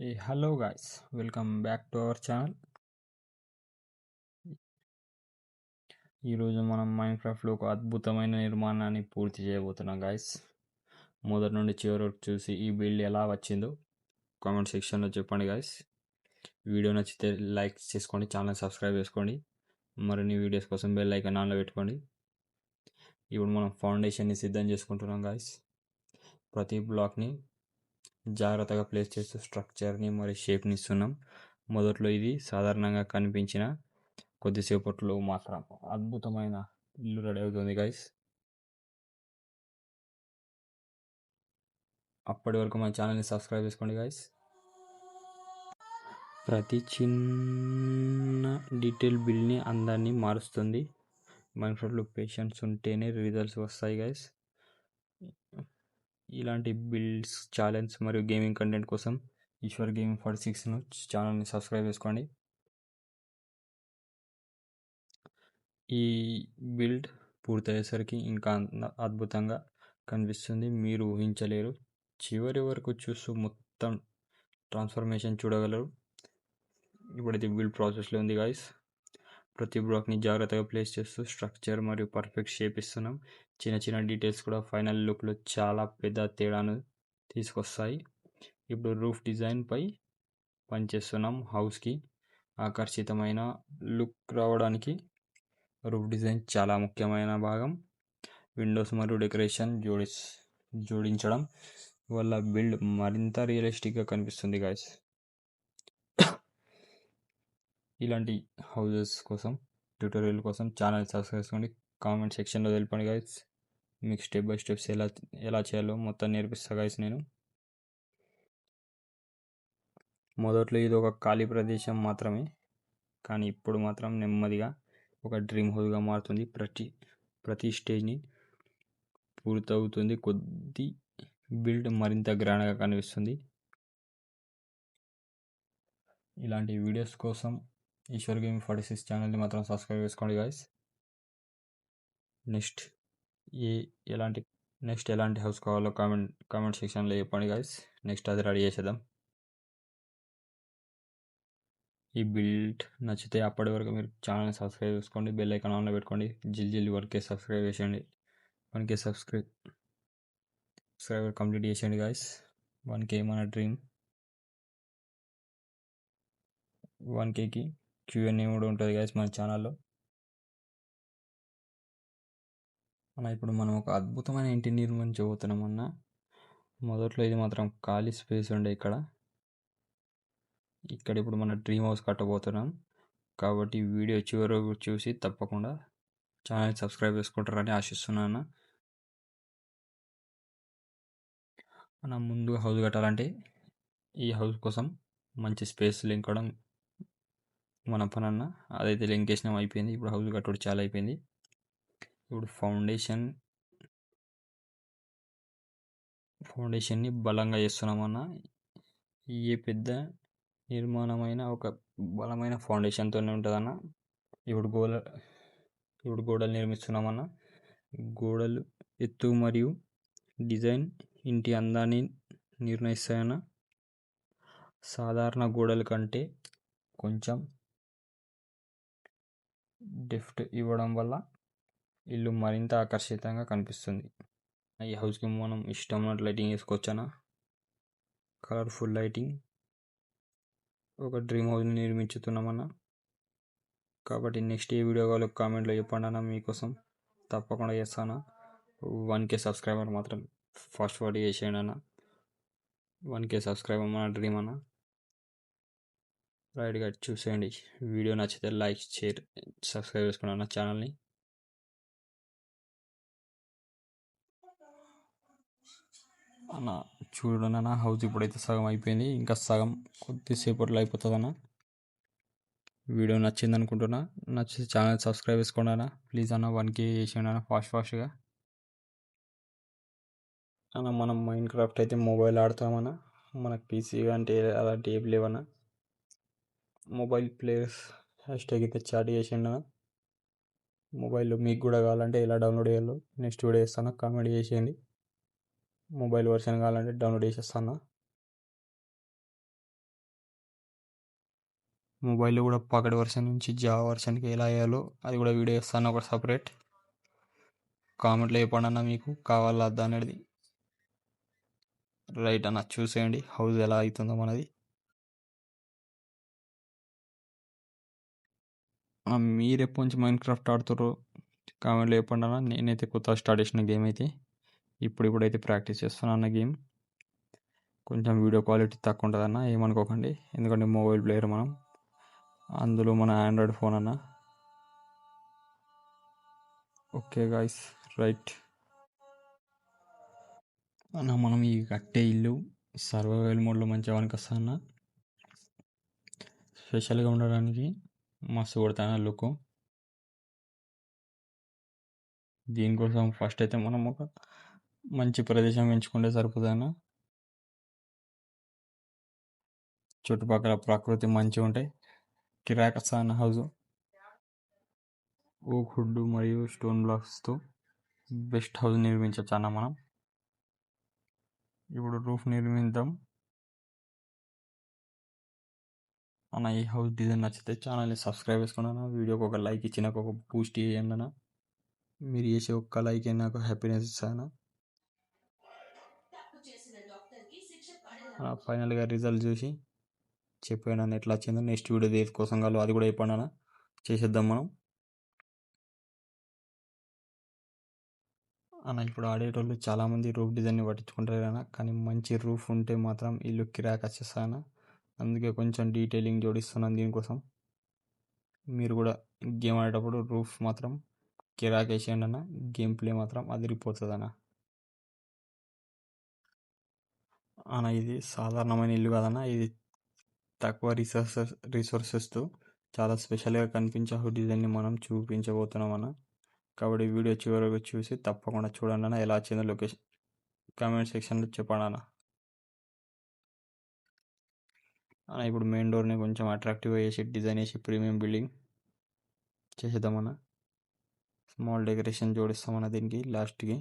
Hello guys, welcome back to our channel. ఈరోజు మనం మైన్క్రాఫ్ట్లో ఒక అద్భుతమైన నిర్మాణాన్ని పూర్తి చేయబోతున్నాం గాయస్. మొదటి నుండి చివరి వరకు చూసి ఈ బిల్డ్ ఎలా వచ్చిందో కామెంట్ సెక్షన్లో చెప్పండి గాయస్. వీడియో నచ్చితే లైక్ చేసుకోండి, ఛానల్ సబ్స్క్రైబ్ చేసుకోండి, మరిన్ని వీడియోస్ కోసం బెల్ ఐకాన్ ఆన్లో పెట్టుకోండి. ఇప్పుడు మనం ఫౌండేషన్ని సిద్ధం చేసుకుంటున్నాం గాయస్. ప్రతి బ్లాక్ని జాగ్రత్తగా ప్లేస్ చేస్తూ స్ట్రక్చర్ని మరియు షేప్ని ఇస్తున్నాం. మొదట్లో ఇది సాధారణంగా కనిపించిన కొద్దిసేపట్లో మాత్రం అద్భుతమైన ఇల్లు రెడీ అవుతుంది గైస్. అప్పటి వరకు మన ఛానల్ని సబ్స్క్రైబ్ చేసుకోండి గైస్. ప్రతి చిన్న డీటెయిల్ బిల్డ్ని అందాన్ని మారుస్తుంది. మైన్క్రాఫ్ట్లో పేషెన్స్ ఉంటేనే రిజల్ట్స్ వస్తాయి గైస్. ఇలాంటి బిల్డ్స్, ఛాలెంజ్ మరియు గేమింగ్ కంటెంట్ కోసం ఈశ్వర్ గేమింగ్ 46ను ఛానల్ని సబ్స్క్రైబ్ చేసుకోండి. ఈ బిల్డ్ పూర్తయ్యేసరికి ఇంకా అద్భుతంగా కనిపిస్తుంది, మీరు ఊహించలేరు. చివరి వరకు చూస్తూ మొత్తం ట్రాన్స్ఫర్మేషన్ చూడగలరు. ఇప్పుడైతే బిల్డ్ ప్రాసెస్లో ఉంది గాయస్. ప్రతి బ్లాక్ని జాగ్రత్తగా ప్లేస్ చేస్తూ స్ట్రక్చర్ మరియు పర్ఫెక్ట్ షేప్ ఇస్తున్నాం. చిన్న చిన్న డీటెయిల్స్ కూడా ఫైనల్ లుక్లో చాలా పెద్ద తేడాను తీసుకొస్తాయి. ఇప్పుడు రూఫ్ డిజైన్పై పనిచేస్తున్నాం. హౌస్కి ఆకర్షితమైన లుక్ రావడానికి రూఫ్ డిజైన్ చాలా ముఖ్యమైన భాగం. విండోస్ మరియు డెకరేషన్ జోడించడం వల్ల బిల్డ్ మరింత రియలిస్టిక్గా కనిపిస్తుంది గాయస్. ఇలాంటి హౌజెస్ కోసం ట్యూటోరియల్ కోసం ఛానల్ సబ్స్క్రైబ్ చేసుకోండి. కామెంట్ సెక్షన్లో తెలపండి గాయస్. మీకు స్టెప్ బై స్టెప్స్ ఎలా చేయాలో మొత్తం నేర్పిస్తా గాయస్ నేను. మొదట్లో ఇది ఒక ఖాళీ ప్రదేశం మాత్రమే, కానీ ఇప్పుడు మాత్రం నెమ్మదిగా ఒక డ్రీమ్ హౌస్గా మారుతుంది. ప్రతి స్టేజ్ని పూర్తవుతుంది కొద్ది బిల్డ్ మరింత గ్రాండ్గా కనిపిస్తుంది. ఇలాంటి వీడియోస్ కోసం ఈశ్వర్ గేమింగ్ 46 ఛానల్ని మాత్రం సబ్స్క్రైబ్ చేసుకోండి గాయస్. నెక్స్ట్ ఎలాంటి హౌస్ కావాలో కామెంట్ సెక్షన్లో చెప్పండి గాయస్. నెక్స్ట్ అది రెడీ చేసేద్దాం. ఈ బిల్డ్ నచ్చితే అప్పటి వరకు మీరు ఛానల్ని సబ్స్క్రైబ్ చేసుకోండి, బెల్ ఐకాన్ ఆన్లో పెట్టుకోండి. జల్దీ 1K సబ్స్క్రైబ్ చేసేయండి. 1K సబ్స్క్రైబర్ కంప్లీట్ చేసేయండి గాయస్. 1K మన డ్రీమ్. 1Kకి Q&A కూడా ఉంటుంది గాయస్ మన ఛానల్లో. ఇప్పుడు మనం ఒక అద్భుతమైన ఇంటి నిర్మించబోతున్నామన్నా. మొదట్లో ఇది మాత్రం ఖాళీ స్పేస్ ఉండే ఇక్కడ ఇప్పుడు మన డ్రీమ్ హౌస్ కట్టబోతున్నాం. కాబట్టి వీడియో చివరి వరకు చూసి తప్పకుండా ఛానల్ సబ్స్క్రైబ్ చేసుకుంటారని ఆశిస్తున్నాను. మనం ముందు హౌస్ కట్టాలంటే ఈ హౌస్ కోసం మంచి స్పేస్ లింకడం మన పని అన్న. అదైతే లింక్ చేసినాం, అయిపోయింది. ఇప్పుడు హౌస్ కట్టడం చాలా అయిపోయింది. ఇప్పుడు ఫౌండేషన్ని బలంగా చేస్తున్నామన్న. ఏ పెద్ద నిర్మాణమైన ఒక బలమైన ఫౌండేషన్తోనే ఉంటుందన్న. ఇప్పుడు గోడలు నిర్మిస్తున్నామన్న. గోడలు ఎత్తు మరియు డిజైన్ ఇంటి అందాన్ని నిర్ణయిస్తాయన్న. సాధారణ గోడల కంటే కొంచెం డెప్త్ ఇవ్వడం వల్ల ఇల్లు మరింత ఆకర్షితంగా కనిపిస్తుంది. ఈ హౌస్కి మనం ఇష్టమైనట్టు లైటింగ్ వేసుకోవచ్చనా. Colourful lighting. ఒక డ్రీమ్ హౌస్ని నిర్మించుతున్నామన్నా. కాబట్టి నెక్స్ట్ ఏ వీడియో కావాలో కామెంట్లో చెప్పండి అన్న, మీకోసం తప్పకుండా చేస్తాను. 1K సబ్స్క్రైబర్ మాత్రం ఫాస్ట్ చేసేయండి అన్న. 1K సబ్స్క్రైబర్ మన డ్రీమ్ అన్న. రైట్గా చూసేయండి. వీడియో నచ్చితే లైక్, షేర్, సబ్స్క్రైబ్ చేసుకోండి అన్న ఛానల్ని. అన్న చూడండి అన్న, హౌస్ ఇప్పుడైతే సగం అయిపోయింది, ఇంకా సగం కొద్దిసేపట్లో అయిపోతుంది అన్న. వీడియో నచ్చింది అనుకుంటున్నా. నచ్చితే ఛానల్ సబ్స్క్రైబ్ చేసుకోండి అన్న ప్లీజ్ అన్న. 1K చేసేయండి అన్న ఫాస్ట్గా అన్న. మనం మైన్క్రాఫ్ట్ అయితే మొబైల్ ఆడతామన్నా. మనకు పీసీ అంటే అలాంటి ఏం లేవన్నా. మొబైల్ ప్లేయర్స్ హ్యాష్ట్యాగ్ అయితే చాట్ చేసేయండి అన్న. మొబైల్లో మీకు కూడా కావాలంటే ఎలా డౌన్లోడ్ చేయాలో నెక్స్ట్ వీడియో చేస్తాను, కామెంట్ చేసేయండి. మొబైల్ వర్షన్ కావాలంటే డౌన్లోడ్ చేసేస్తాను. మొబైల్లో కూడా పాకెట్ వర్షన్ నుంచి జావా వర్షన్కి ఎలా అయ్యాలో అది కూడా వీడియో ఇస్తాను ఒక సపరేట్. కామెంట్లో చెప్పండి అన్న మీకు కావాలా వద్దా అనేది. రైట్ అన్న, చూసేయండి హౌస్ ఎలా అవుతుందో మనది. మీరు ఎప్పటి నుంచి మైండ్ క్రాఫ్ట్ ఆడుతారో కామెంట్లో చెప్పండి అన్న. నేనైతే కొత్త స్టార్ట్ చేసిన గేమ్ అయితే ఇప్పుడైతే ప్రాక్టీస్ చేస్తున్నాను అన్న గేమ్. కొంచెం వీడియో క్వాలిటీ తక్కువ ఉంటుంది అన్న, ఏమనుకోకండి. ఎందుకంటే మొబైల్ ప్లేయర్ మనం, అందులో మన ఆండ్రాయిడ్ ఫోన్ అన్న. ఓకే గాయస్, రైట్ అన్న. మనం ఈ కట్టే ఇల్లు సర్వైవల్ మోడ్లో మంచిగా వస్తుంది అన్న. స్పెషల్గా ఉండడానికి మస్తు కొడతాను లుక్. దీనికోసం ఫస్ట్ అయితే మనం ఒక మంచి ప్రదేశం ఎంచుకుంటే సరిపోతుందన్న. చుట్టుపక్కల ప్రకృతి మంచిగా ఉంటాయి. కిరాక్ వస్తుంది హౌస్. ఓక్ వుడ్ మరియు స్టోన్ బ్లాక్స్తో బెస్ట్ హౌస్ నిర్మించవచ్చు అన్న మనం. ఇప్పుడు రూఫ్ నిర్మిద్దాం అన్న. ఈ హౌస్ డిజైన్ నచ్చితే ఛానల్ని సబ్స్క్రైబ్ చేసుకోండి అన్న. వీడియోకి ఒక లైక్ ఇచ్చి నాకు ఒక బూస్ట్ చేయండి అన్న. మీరు చేసే ఒక్క లైక్ నాకు హ్యాపీనెస్ ఇస్తాను. ఫైనల్గా రిజల్ట్ చూసి చెప్పాను అన్న ఎట్లా వచ్చిందో. నెక్స్ట్ వీడియో దేని కోసం కాదు అది కూడా చెప్పండి అన్న, చేసేద్దాం మనం అన్న. ఇప్పుడు ఆడేటోళ్ళు చాలామంది రూఫ్ డిజైన్ని పట్టించుకుంటారు అన్న, కానీ మంచి రూఫ్ ఉంటే మాత్రం ఇల్లు కిరాక్ వచ్చేస్తాను. అందుకే కొంచెం డీటెయిలింగ్ జోడిస్తున్నాను దీనికోసం. మీరు కూడా గేమ్ ఆడేటప్పుడు రూఫ్ మాత్రం కిరాక్ వేసేయండి అన్న. గేమ్ ప్లే మాత్రం అదిరిపోతుంది అన్న. అన్న ఇది సాధారణమైన ఇల్లు కాదన్న, ఇది తక్కువ రిసోర్సెస్తో చాలా స్పెషల్గా కనిపించే డిజైన్ని మనం చూపించబోతున్నాం అన్న. కాబట్టి వీడియో చివరకు చూసి తప్పకుండా చూడండి అన్న. ఎలా వచ్చిందో లొకేషన్ కామెంట్ సెక్షన్లో చెప్పండి అన్న. ఇప్పుడు మెయిన్ డోర్ని కొంచెం అట్రాక్టివ్గా చేసి డిజైన్ వేసి ప్రీమియం బిల్డింగ్ చేసేద్దామన్న. స్మాల్ డెకరేషన్ జోడిస్తామన్న దీనికి లాస్ట్కి.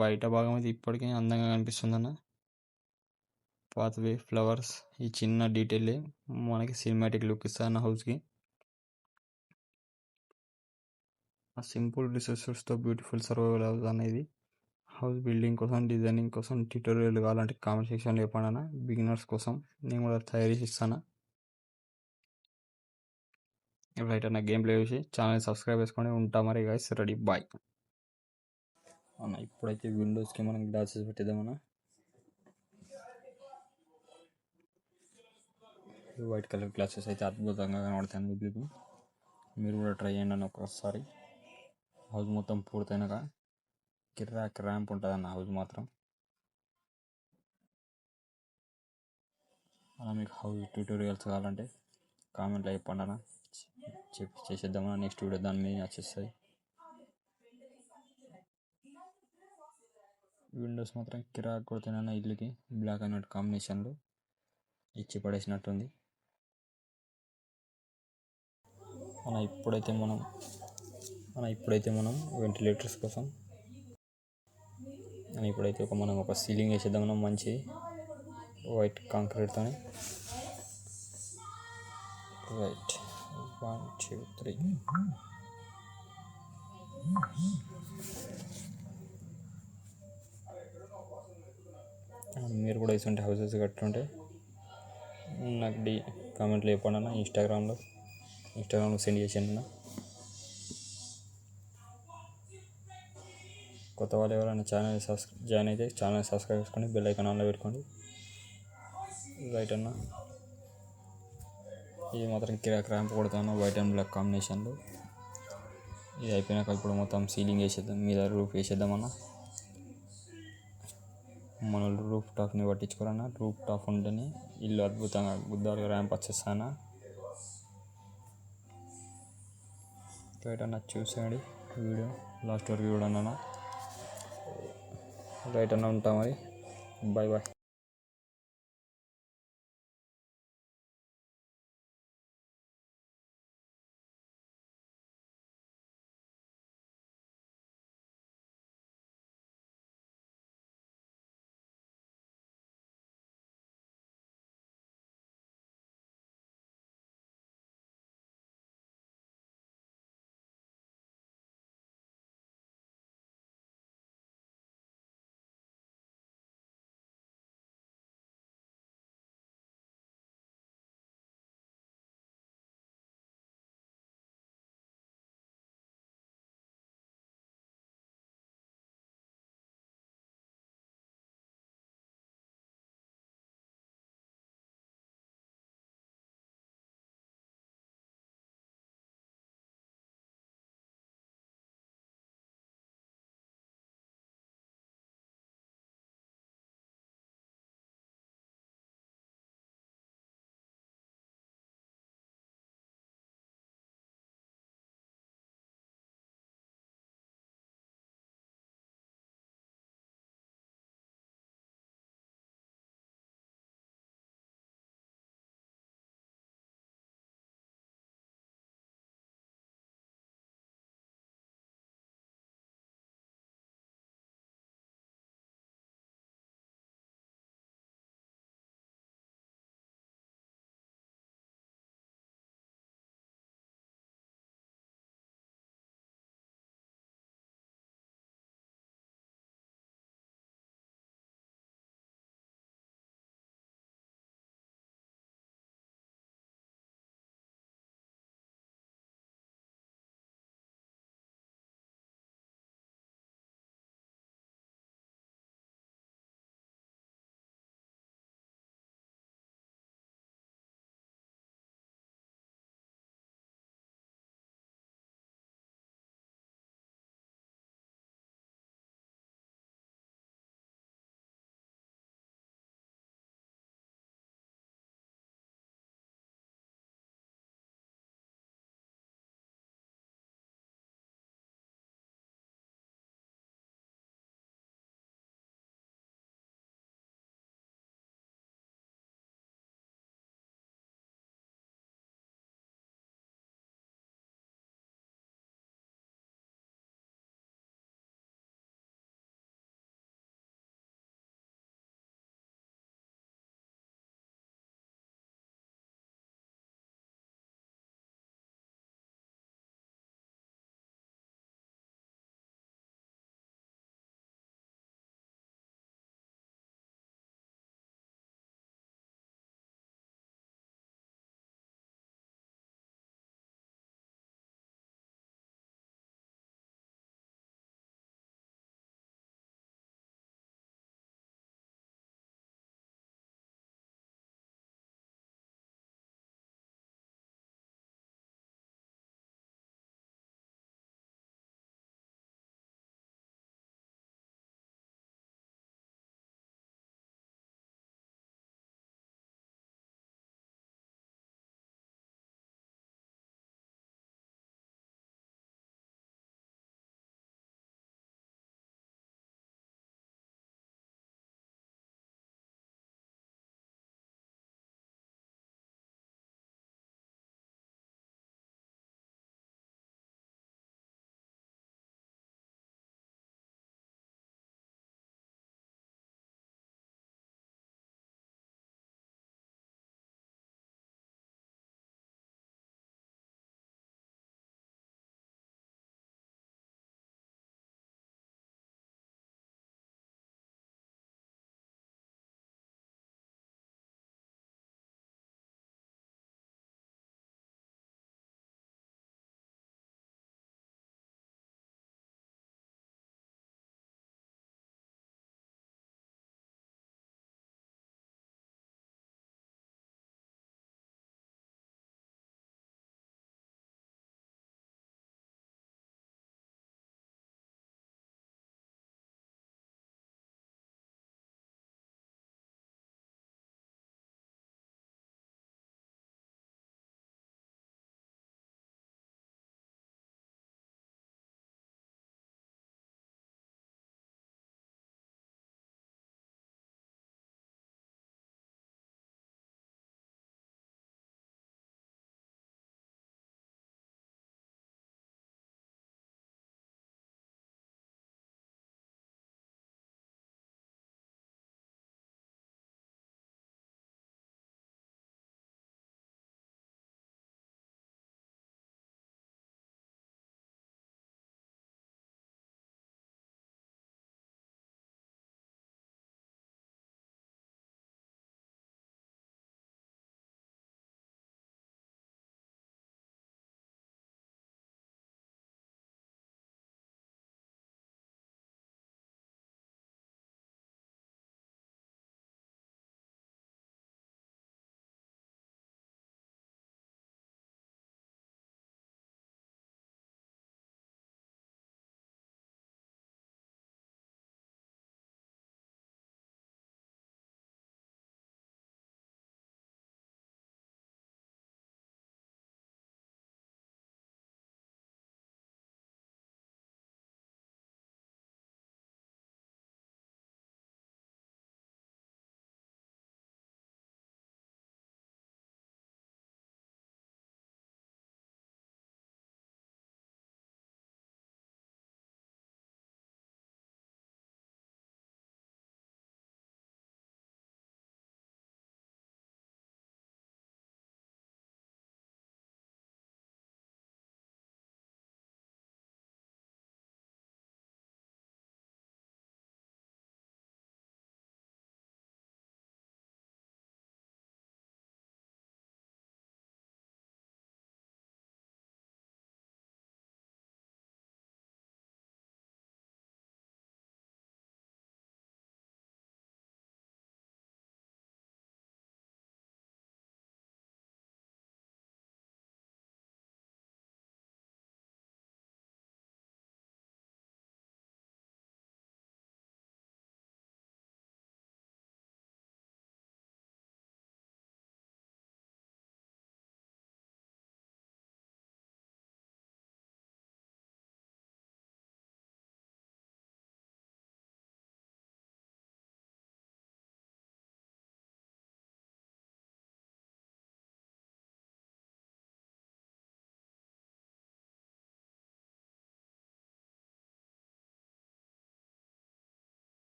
బయట భాగం అయితే ఇప్పటికీ అందంగా కనిపిస్తుందన్న. పాత్వే, ఫ్లవర్స్, ఈ చిన్న డీటెయిలే మనకి సినిమాటిక్ లుక్ ఇస్తాయి అన్న హౌస్కి. సింపుల్ రిసోర్సెస్తో బ్యూటిఫుల్ సర్వైవల్ హౌస్ అనేది. హౌస్ బిల్డింగ్ కోసం, డిజైనింగ్ కోసం ట్యూటోరియల్ కావాలంటే కామెంట్ సెక్షన్లో చెప్పండి అన్న. బిగినర్స్ కోసం నేను కూడా తయారు చేసి ఇస్తాను. రైట్ అన్న, గేమ్ ప్లే చూసి ఛానల్ సబ్స్క్రైబ్ చేసుకొని ఉంటా మరి గైస్. రెడీ, బాయ్ అన్న. ఇప్పుడైతే విండోస్కి మనం గ్లాసెస్ పెట్టేద్దామన్న. వైట్ కలర్ గ్లాసెస్ అయితే అద్భుతంగా కనబడతాయి మీకు. మీరు కూడా ట్రై చేయండి అన్న ఒకసారి. హౌస్ మొత్తం పూర్తయినాక కిరాక్ ర్యాంప్ ఉంటుంది అన్న హౌస్ మాత్రం. అలా మీకు హౌస్ ట్యూటోరియల్స్ కావాలంటే కామెంట్లో చెప్పండి అన్న, చేసేద్దామన్నా. నెక్స్ట్ వీడియో దాని మీద వచ్చేస్తాయి. విండోస్ మాత్రం కిరాక్ కొడుతున్నా ఇల్లుకి. బ్లాక్ అండ్ వైట్ కాంబినేషన్లో ఇచ్చి పడేసినట్టుంది అన్న. ఇప్పుడైతే మనం వెంటిలేటర్స్ కోసం ఇప్పుడైతే మనం ఒక సీలింగ్ వేసేద్దామన్నా మంచి వైట్ కాంక్రీట్తో. రైట్, 1 2 3. మీరు కూడా ఇటువంటి హౌసెస్ కట్టుంటే నాకు కామెంట్లో చెప్పండి అన్న. ఇన్స్టాగ్రామ్లో సెండ్ చేసాను అన్న. కొత్త వాళ్ళు ఎవరైనా ఛానల్ జాయిన్ అయితే ఛానల్ సబ్స్క్రైబ్ చేసుకొని బెల్ ఐకాన్ ఆన్లో పెట్టుకోండి. రైట్ అన్న, ఇది మాత్రం కిరాక్ ర్యాంప్ కొడతాను వైట్ అండ్ బ్లాక్ కాంబినేషన్లో. ఇది అయిపోయినాక ఇప్పుడు మొత్తం సీలింగ్ వేసేద్దాం, మీద రూఫ్ వేసేద్దామన్న. మన రూఫ్ టాప్ని పట్టించుకోరన్న. రూఫ్ టాప్ ఉంటేనే ఇల్లు అద్భుతంగా గుద్దాలుగా ర్యాంప్ వచ్చేస్తాను. రైట్ అన్న, చూసేయండి వీడియో లాస్ట్ వరకు చూడండి అన్న. రైట్ అన్న, ఉంటా మరి. Bye bye.